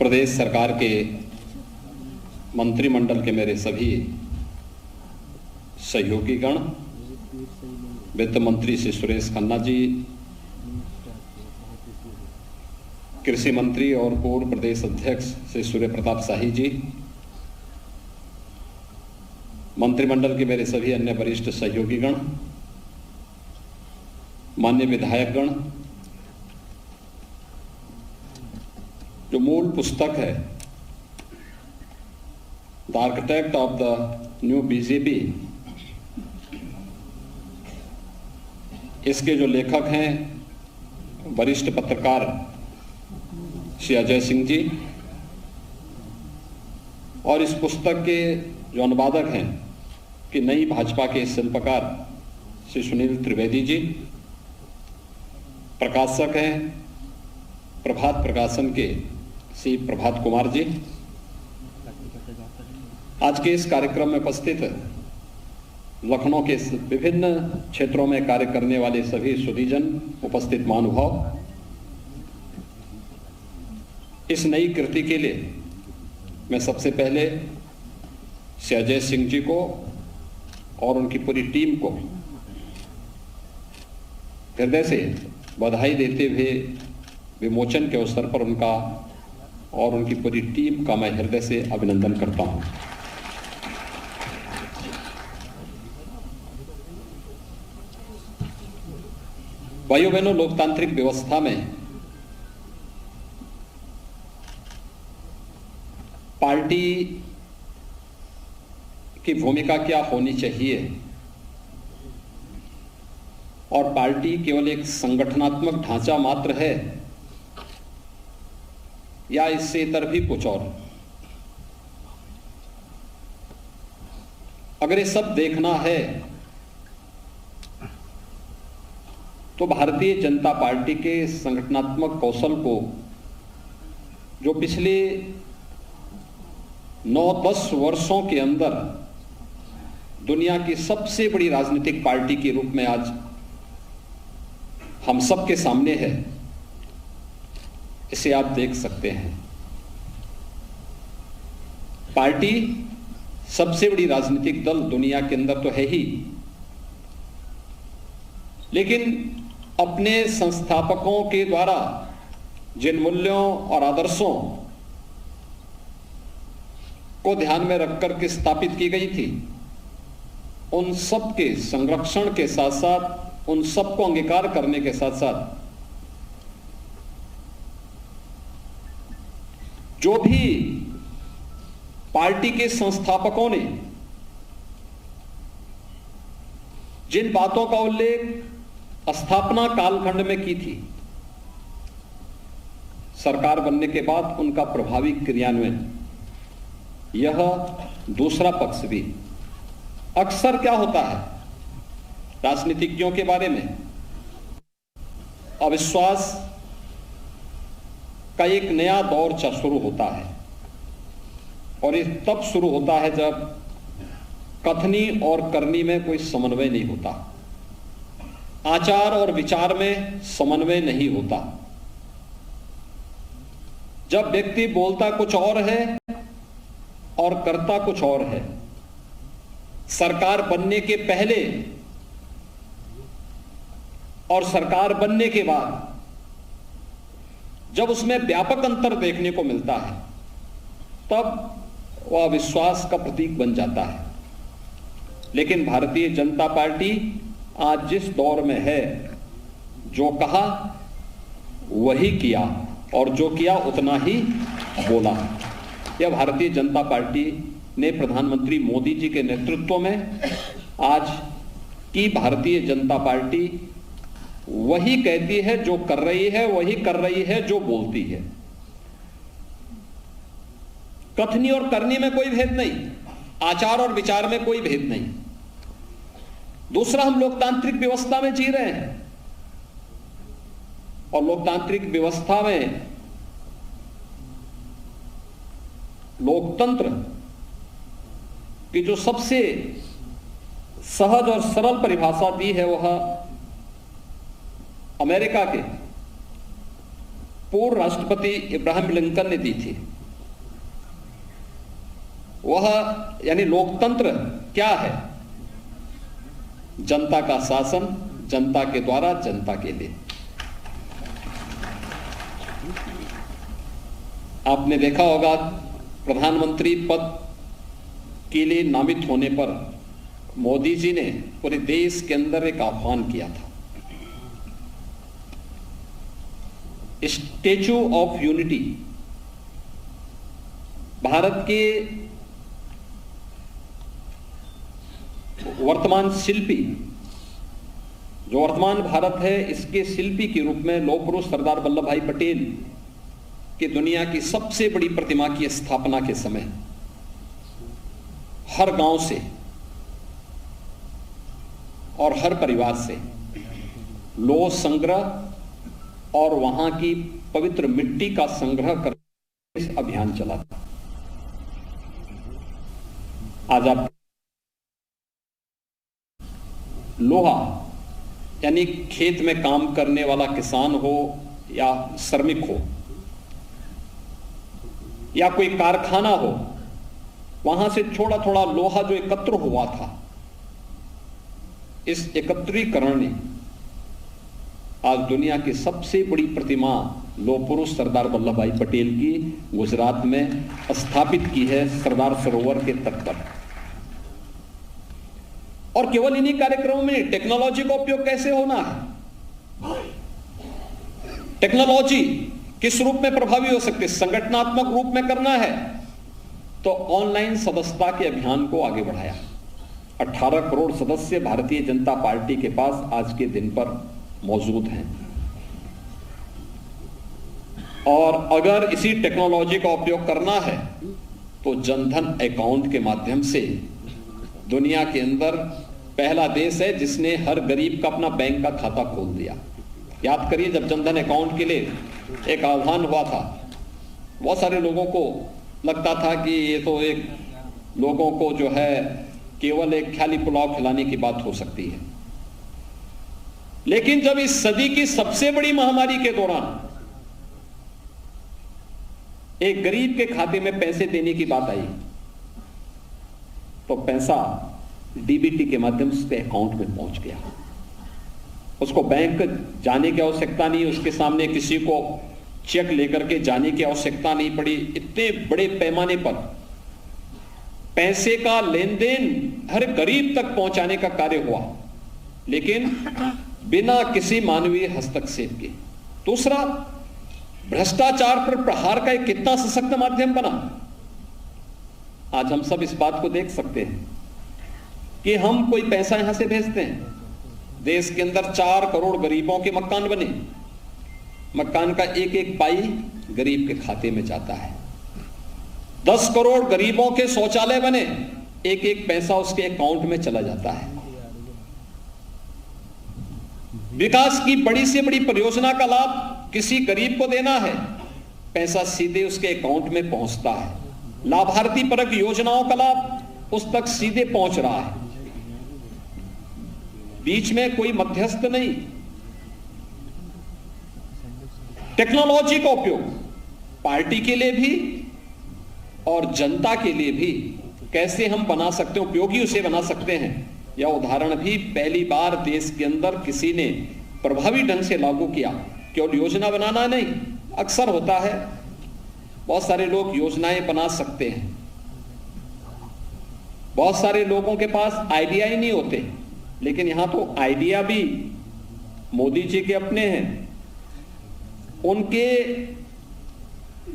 प्रदेश सरकार के मंत्रिमंडल के मेरे सभी सहयोगीगण, वित्त मंत्री श्री सुरेश खन्ना जी, कृषि मंत्री और पूर्व प्रदेश अध्यक्ष श्री सूर्य प्रताप शाही जी, मंत्रिमंडल के मेरे सभी अन्य वरिष्ठ सहयोगीगण, मान्य विधायकगण, जो मूल पुस्तक है the architect of the new BJP, इसके जो लेखक हैं वरिष्ठ पत्रकार श्री अजय सिंह जी, और इस पुस्तक के जो अनुवादक हैं कि नई भाजपा के शिल्पकार श्री सुनील त्रिवेदी जी, प्रकाशक हैं प्रभात प्रकाशन के श्री प्रभात कुमार जी, आज के इस कार्यक्रम में उपस्थित लखनऊ के विभिन्न क्षेत्रों में कार्य करने वाले सभी सुधीजन, उपस्थित महानुभाव, इस नई कृति के लिए मैं सबसे पहले श्री अजय सिंह जी को और उनकी पूरी टीम को हृदय से बधाई देते हुए विमोचन के अवसर पर उनका और उनकी पूरी टीम का मैं हृदय से अभिनंदन करता हूं। भाइयों बहनों, लोकतांत्रिक व्यवस्था में पार्टी की भूमिका क्या होनी चाहिए और पार्टी केवल एक संगठनात्मक ढांचा मात्र है या इससे इतर भी कुछ और, अगर ये सब देखना है तो भारतीय जनता पार्टी के संगठनात्मक कौशल को, जो पिछले 9-10 वर्षों के अंदर दुनिया की सबसे बड़ी राजनीतिक पार्टी के रूप में आज हम सब के सामने है, इसे आप देख सकते हैं। पार्टी सबसे बड़ी राजनीतिक दल दुनिया के अंदर तो है ही, लेकिन अपने संस्थापकों के द्वारा जिन मूल्यों और आदर्शों को ध्यान में रखकर के स्थापित की गई थी, उन सब के संरक्षण के साथ साथ, उन सब को अंगीकार करने के साथ साथ, जो भी पार्टी के संस्थापकों ने जिन बातों का उल्लेख स्थापना कालखंड में की थी, सरकार बनने के बाद उनका प्रभावी क्रियान्वयन, यह दूसरा पक्ष भी। अक्सर क्या होता है राजनीतिज्ञों के बारे में, अविश्वास का एक नया दौर शुरू होता है, और ये तब शुरू होता है जब कथनी और करनी में कोई समन्वय नहीं होता, आचार और विचार में समन्वय नहीं होता, जब व्यक्ति बोलता कुछ और है और करता कुछ और है। सरकार बनने के पहले और सरकार बनने के बाद जब उसमें व्यापक अंतर देखने को मिलता है, तब वह विश्वास का प्रतीक बन जाता है। लेकिन भारतीय जनता पार्टी आज जिस दौर में है, जो कहा वही किया और जो किया उतना ही बोला। यह भारतीय जनता पार्टी ने प्रधानमंत्री मोदी जी के नेतृत्व में आज की भारतीय जनता पार्टी वही कहती है जो कर रही है, वही कर रही है जो बोलती है। कथनी और करनी में कोई भेद नहीं, आचार और विचार में कोई भेद नहीं। दूसरा, हम लोकतांत्रिक व्यवस्था में जी रहे हैं, और लोकतांत्रिक व्यवस्था में लोकतंत्र की जो सबसे सहज और सरल परिभाषा दी है, वह अमेरिका के पूर्व राष्ट्रपति इब्राहिम लिंकन ने दी थी। वह यानी लोकतंत्र क्या है? जनता का शासन, जनता के द्वारा, जनता के लिए। आपने देखा होगा प्रधानमंत्री पद के लिए नामित होने पर मोदी जी ने पूरे देश के अंदर एक आह्वान किया था, स्टैच्यू ऑफ यूनिटी। भारत के वर्तमान शिल्पी, जो वर्तमान भारत है, इसके शिल्पी के रूप में लौह पुरुष सरदार वल्लभ भाई पटेल की दुनिया की सबसे बड़ी प्रतिमा की स्थापना के समय हर गांव से और हर परिवार से लौह संग्रह और वहां की पवित्र मिट्टी का संग्रह करने का अभियान चला था। आज आप लोहा यानी खेत में काम करने वाला किसान हो या श्रमिक हो या कोई कारखाना हो, वहां से थोड़ा थोड़ा लोहा जो एकत्र हुआ था, इस एकत्रीकरण ने आज दुनिया की सबसे बड़ी प्रतिमा लौह पुरुष सरदार वल्लभ भाई पटेल की गुजरात में स्थापित की है, सरदार सरोवर के तट पर। और केवल इन्हीं कार्यक्रमों में टेक्नोलॉजी का उपयोग कैसे होना है, टेक्नोलॉजी किस रूप में प्रभावी हो सकती है, संगठनात्मक रूप में करना है तो ऑनलाइन सदस्यता के अभियान को आगे बढ़ाया। 18 करोड़ सदस्य भारतीय जनता पार्टी के पास आज के दिन पर मौजूद हैं। और अगर इसी टेक्नोलॉजी का उपयोग करना है तो जनधन अकाउंट के माध्यम से दुनिया के अंदर पहला देश है जिसने हर गरीब का अपना बैंक का खाता खोल दिया। याद करिए, जब जनधन अकाउंट के लिए एक आह्वान हुआ था, बहुत सारे लोगों को लगता था कि ये तो एक लोगों को जो है केवल एक ख्याली पुलाव खिलाने की बात हो सकती है। लेकिन जब इस सदी की सबसे बड़ी महामारी के दौरान एक गरीब के खाते में पैसे देने की बात आई तो पैसा डीबीटी के माध्यम से अकाउंट में पहुंच गया। उसको बैंक जाने की आवश्यकता नहीं, उसके सामने किसी को चेक लेकर के जाने की आवश्यकता नहीं पड़ी। इतने बड़े पैमाने पर पैसे का लेन देन हर गरीब तक पहुंचाने का कार्य हुआ, लेकिन बिना किसी मानवीय हस्तक्षेप के। दूसरा, भ्रष्टाचार पर प्रहार का एक कितना सशक्त माध्यम बना। आज हम सब इस बात को देख सकते हैं कि हम कोई पैसा यहां से भेजते हैं, देश के अंदर 4 करोड़ गरीबों के मकान बने, मकान का एक एक पाई गरीब के खाते में जाता है। 10 करोड़ गरीबों के शौचालय बने, एक एक पैसा उसके अकाउंट में चला जाता है। विकास की बड़ी से बड़ी परियोजना का लाभ किसी गरीब को देना है, पैसा सीधे उसके अकाउंट में पहुंचता है। लाभार्थी परक योजनाओं का लाभ उस तक सीधे पहुंच रहा है, बीच में कोई मध्यस्थ नहीं। टेक्नोलॉजी का उपयोग पार्टी के लिए भी और जनता के लिए भी कैसे हम बना सकते हैं, उपयोगी उसे बना सकते हैं, यह उदाहरण भी पहली बार देश के अंदर किसी ने प्रभावी ढंग से लागू किया। केवल योजना बनाना नहीं, अक्सर होता है बहुत सारे लोग योजनाएं बना सकते हैं, बहुत सारे लोगों के पास आइडिया ही नहीं होते, लेकिन यहां तो आइडिया भी मोदी जी के अपने हैं। उनके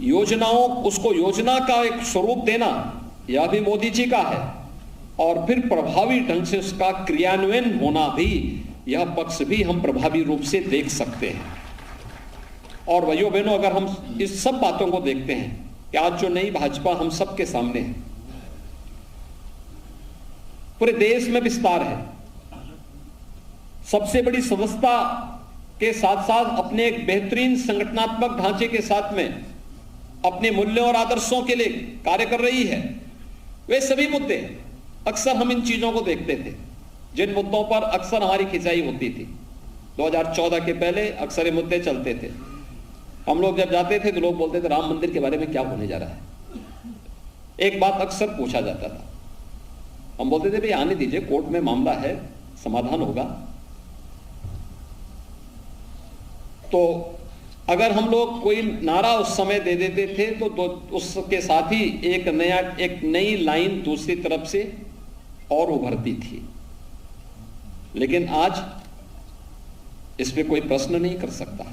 योजनाओं, उसको योजना का एक स्वरूप देना, यह भी मोदी जी का है, और फिर प्रभावी ढंग से उसका क्रियान्वयन होना भी, यह पक्ष भी हम प्रभावी रूप से देख सकते हैं। और भाइयों बहनों, अगर हम इस सब बातों को देखते हैं कि आज जो नई भाजपा हम सबके सामने है, पूरे देश में विस्तार है, सबसे बड़ी सदस्यता के साथ साथ अपने एक बेहतरीन संगठनात्मक ढांचे के साथ में अपने मूल्यों और आदर्शों के लिए कार्य कर रही है। वे सभी मुद्दे, अक्सर हम इन चीजों को देखते थे जिन मुद्दों पर अक्सर हमारी खिंचाई होती थी। 2014 के पहले अक्सर ये मुद्दे चलते थे। हम लोग जब जाते थे तो लोग बोलते थे राम मंदिर के बारे में क्या होने जा रहा है। एक बात अक्सर पूछा जाता था, हम बोलते थे भाई आने दीजिए, कोर्ट में मामला है, समाधान होगा। तो अगर हम लोग कोई नारा उस समय दे देते थे तो उसके साथ ही एक नई लाइन दूसरी तरफ से और उभरती थी। लेकिन आज इस पे कोई प्रश्न नहीं कर सकता।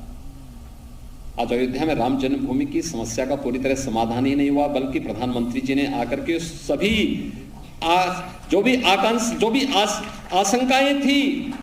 आज अयोध्या में राम जन्मभूमि की समस्या का पूरी तरह समाधान ही नहीं हुआ, बल्कि प्रधानमंत्री जी ने आकर के सभी जो भी आशंकाएं थी